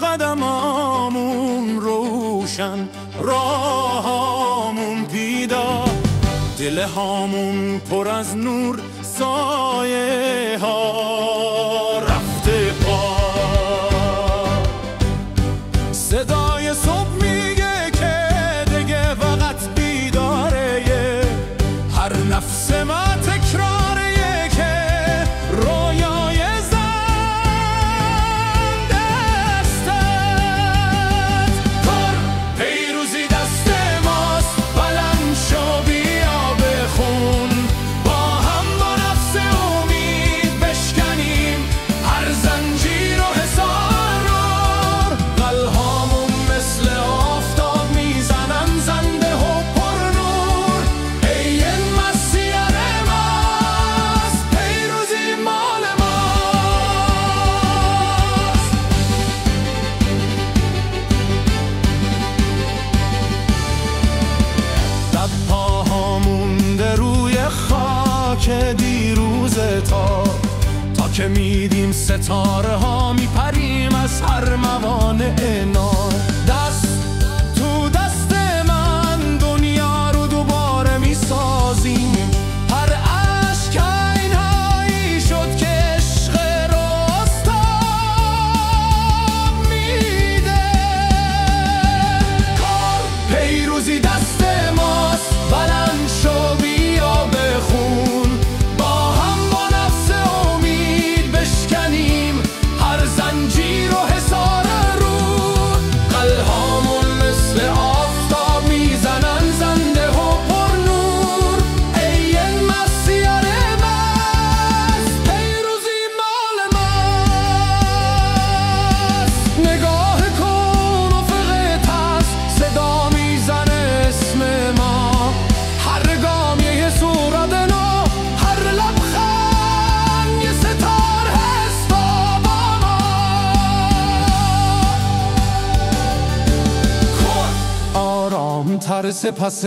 قدمامون روشن، راهامون بیدار، دل هامون پر از نور، سایه ها رفته پا. صدای صبح میگه که دیگه وقت بیداره، هر نفس ما تکراره که رویای زنده است. کار پیروزی دست ماست، بلند شو بیا بخون، با هم با نفس امید بشکنیم هر زنجیر و حصار رو. قلهامون مثل آفتاب میزنن زنده و پر نور، ای مسیر ماست، پیروزی مال ماست. دب پاها مونده روی خاک دیروز تا که میدیم ستاره ها میپریم از هر موانع نار. دست تو دست من دنیا رو دوباره میسازیم، هر عشق اینهایی شد که عشق رستم میده. کار پیروزی دست ماست، بلند شو بیا بخون، با هم با نفس امید بشکنیم هر زنجیر و حصار رو. قلهامون مثل آفتاب میزنن زنده و پر نور، ای مسیر ماست، پیروزی مال ماست. نگاه کن افق هست، صدا میزنه اسم ما، هر گام یه صورت نو، هر لبخند یه ستاره است با ما. کن آرام تر سپس